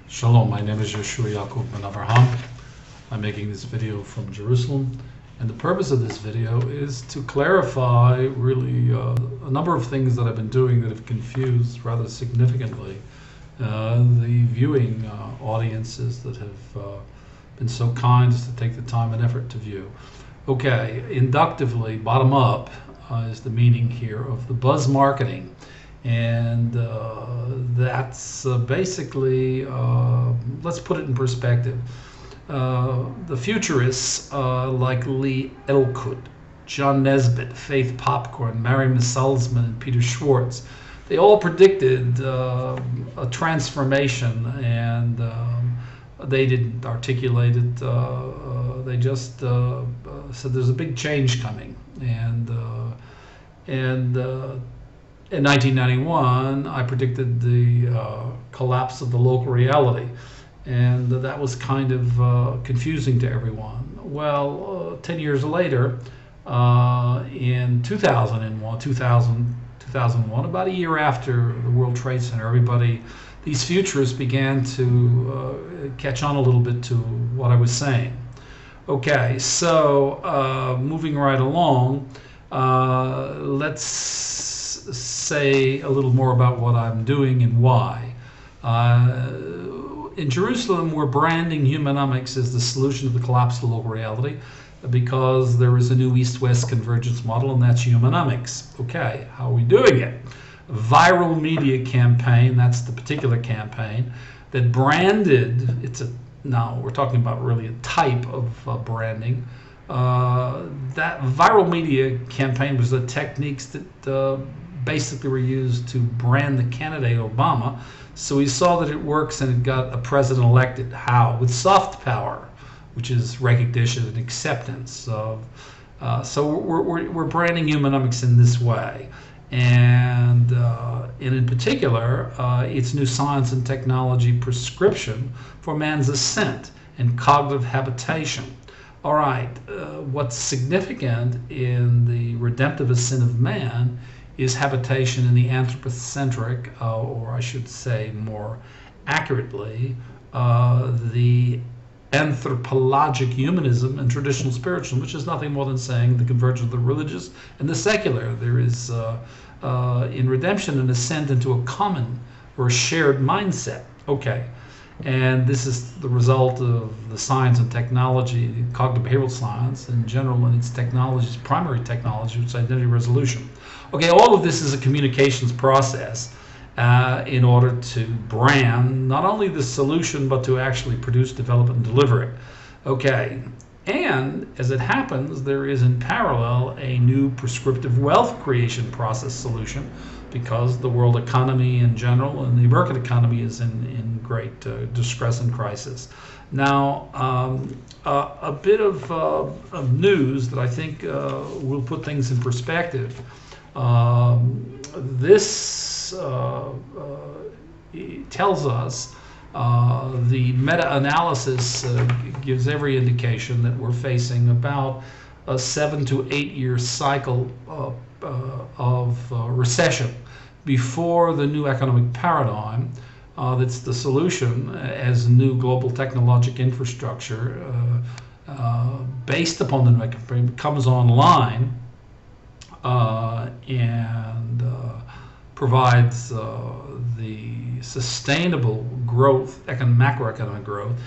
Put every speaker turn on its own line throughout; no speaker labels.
Shalom, my name is Yeshua Yaakov Ben Avraham. I'm making this video from Jerusalem, and the purpose of this video is to clarify really a number of things that I've been doing that have confused rather significantly the viewing audiences that have been so kind as to take the time and effort to view. Okay, inductively, bottom up is the meaning here of the buzz marketing. And that's basically, let's put it in perspective. The futurists like Lee Elkwood, John Nesbitt, Faith Popcorn, Mary Salzman, and Peter Schwartz, they all predicted a transformation, and they didn't articulate it. They just said there's a big change coming. And in 1991, I predicted the collapse of the local reality, and that was kind of confusing to everyone. Well, 10 years later, in 2001, about a year after the World Trade Center, these futurists began to catch on a little bit to what I was saying. Okay, so moving right along, let's say a little more about what I'm doing and why. In Jerusalem, we're branding humanomics as the solution to the collapse of the local reality because there is a new East-West convergence model, and that's humanomics. Okay, how are we doing it? Viral media campaign, that's the particular campaign that branded, now we're talking about really a type of branding. That viral media campaign was the techniques that basically were used to brand the candidate Obama. So we saw that it works, and it got a president elected. How? With soft power, which is recognition and acceptance of. So we're branding humanomics in this way, and in particular, it's new science and technology prescription for man's ascent and cognitive habitation. All right, what's significant in the redemptive ascent of man is habitation in the anthropocentric, or I should say more accurately, the anthropologic humanism and traditional spiritualism, which is nothing more than saying the convergence of the religious and the secular. There is, in redemption, an ascent into a common or a shared mindset. Okay. And this is the result of the science and technology, cognitive behavioral science in general, and its technologies, primary technology, which is identity resolution. Okay, all of this is a communications process in order to brand not only the solution, but to actually produce, develop, and deliver it. Okay, and as it happens, there is in parallel a new prescriptive wealth creation process solution, because the world economy in general and the American economy is in great distress and crisis. Now, a bit of news that I think will put things in perspective. This tells us, the meta-analysis gives every indication that we're facing about a 7 to 8 year cycle of recession before the new economic paradigm that's the solution as new global technological infrastructure based upon the new economic paradigm comes online and provides the sustainable growth, macroeconomic growth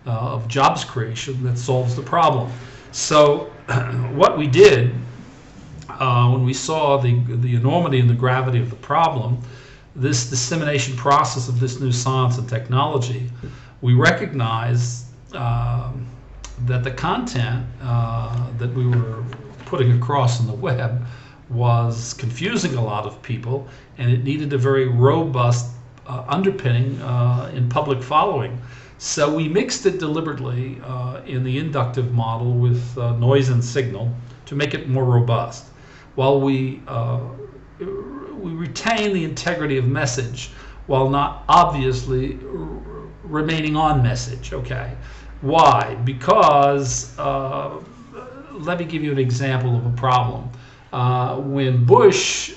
of jobs creation that solves the problem. So what we did when we saw the enormity and the gravity of the problem, this dissemination process of this new science and technology, we recognized that the content that we were putting across on the web was confusing a lot of people, and it needed a very robust underpinning in public following. So we mixed it deliberately in the inductive model with noise and signal to make it more robust, while we retain the integrity of message while not obviously remaining on message. Okay, why? Because let me give you an example of a problem. When Bush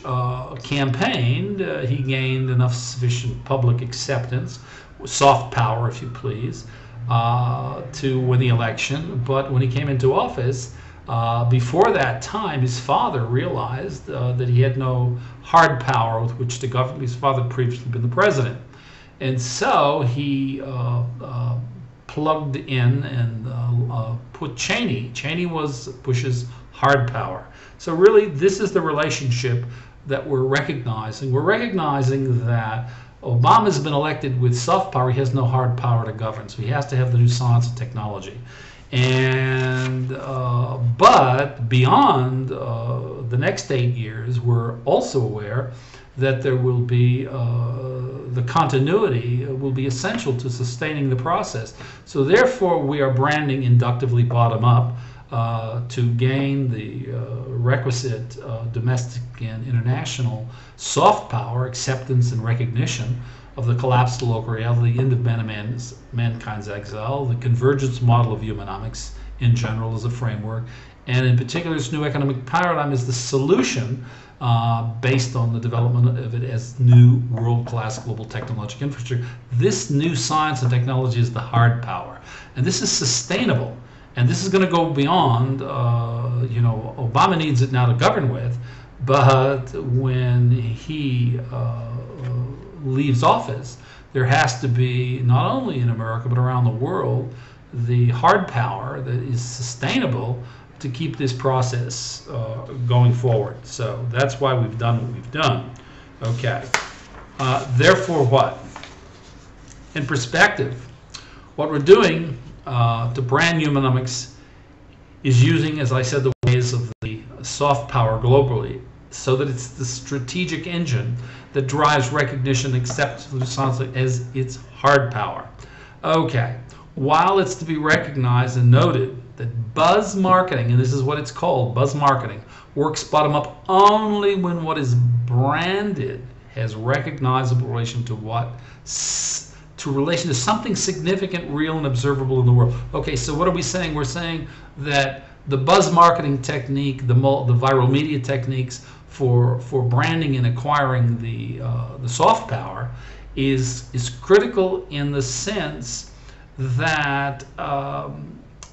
campaigned, he gained enough sufficient public acceptance soft power, if you please, to win the election. But when he came into office, before that time, his father realized that he had no hard power with which to govern. His father had previously been the president. And so he plugged in and put Cheney. Cheney was Bush's hard power. So really, this is the relationship that we're recognizing. We're recognizing that Obama's been elected with soft power. He has no hard power to govern. So he has to have the new science and technology. And but beyond the next 8 years, we're also aware that there will be the continuity will be essential to sustaining the process. So therefore, we are branding inductively bottom up to gain the requisite domestic and international soft power, acceptance and recognition of the collapse to local reality, the end of mankind's exile, the convergence model of humanomics in general as a framework, and in particular this new economic paradigm is the solution based on the development of it as new world-class global technological infrastructure. This new science and technology is the hard power, and this is sustainable, and this is going to go beyond, Obama needs it now to govern with, but when he leaves office, there has to be, not only in America but around the world, the hard power that is sustainable to keep this process going forward. So that's why we've done what we've done. Okay. Therefore, what? In perspective, what we're doing to brand humanomics is using, as I said, the ways of the soft power globally, so that it's the strategic engine that drives recognition and acceptance of the science as its hard power. Okay. While it's to be recognized and noted that buzz marketing, and this is what it's called, buzz marketing, works bottom up only when what is branded has recognizable relation to relation to something significant, real, and observable in the world. Okay, so what are we saying? We're saying that the buzz marketing technique, the viral media techniques for branding and acquiring the soft power is critical in the sense that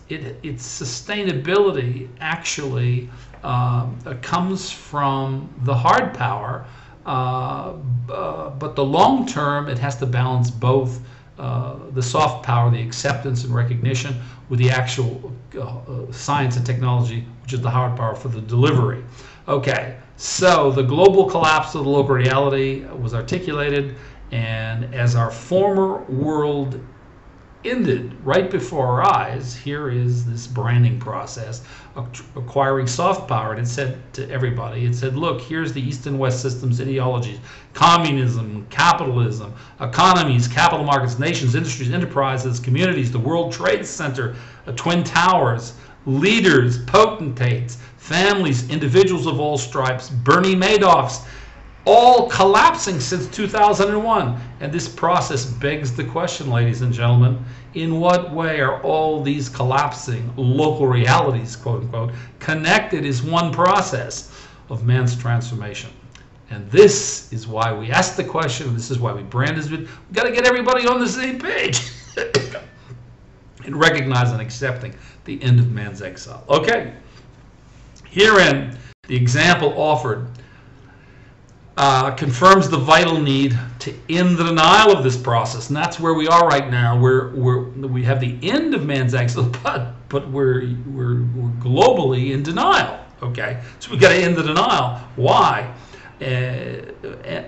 its sustainability actually comes from the hard power, but the long term it has to balance both the soft power, the acceptance and recognition, with the actual science and technology, which is the hard power for the delivery. Okay, so the global collapse of the local reality was articulated, and as our former world ended right before our eyes, here is this branding process acquiring soft power. And it said to everybody, it said, look, here's the East and West systems, ideologies, communism, capitalism, economies, capital markets, nations, industries, enterprises, communities, the World Trade Center, Twin Towers, leaders, potentates, families, individuals of all stripes, Bernie Madoffs, all collapsing since 2001. And this process begs the question, ladies and gentlemen, in what way are all these collapsing local realities, quote unquote, connected as one process of man's transformation? And this is why we ask the question, this is why we brand this. We've got to get everybody on the same page in recognizing and accepting the end of man's exile. Okay, herein the example offered confirms the vital need to end the denial of this process, and that's where we are right now. We have the end of man's exile, but we're globally in denial. Okay, so we've got to end the denial. Why?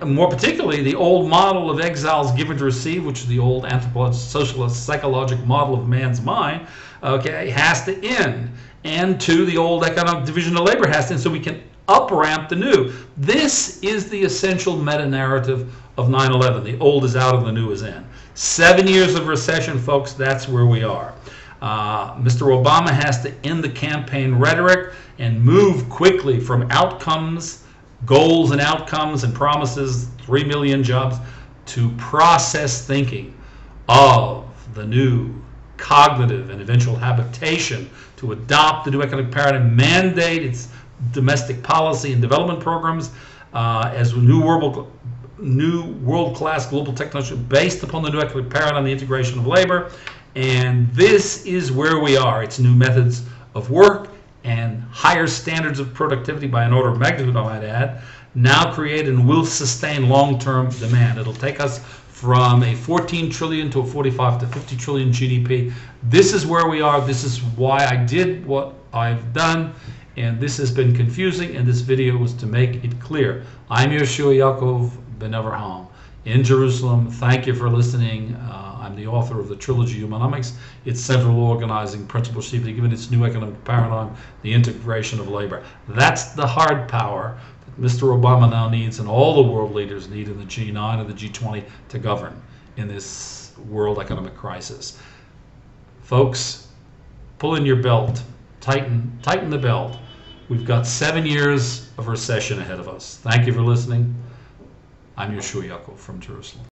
More particularly, the old model of exiles given to receive, which is the old anthropologist, socialist, psychological model of man's mind, okay, has to end, and two, the old economic division of labor has to end, so we can up-ramp the new. This is the essential meta-narrative of 9/11. The old is out and the new is in. 7 years of recession, folks, that's where we are. Mr. Obama has to end the campaign rhetoric and move quickly from outcomes, goals and outcomes and promises, 3 million jobs, to process thinking of the new cognitive and eventual habitation, to adopt the new economic paradigm, mandate its domestic policy and development programs as new new world-class global technology based upon the new economic paradigm, the integration of labor. And this is where we are. It's new methods of work and higher standards of productivity by an order of magnitude, I might add, now create and will sustain long-term demand. It'll take us from a 14 trillion to a 45 to 50 trillion GDP. This is where we are. This is why I did what I've done. And this has been confusing, and this video was to make it clear. I'm Yeshua Yaakov Ben Avraham in Jerusalem. Thank you for listening. I'm the author of the trilogy Humanomics, its central organizing principle, chiefly given its new economic paradigm, the integration of labor. That's the hard power that Mr. Obama now needs, and all the world leaders need in the G9 and the G20 to govern in this world economic crisis. Folks, pull in your belt, tighten the belt. We've got 7 years of recession ahead of us. Thank you for listening. I'm Yeshua Yaakov from Jerusalem.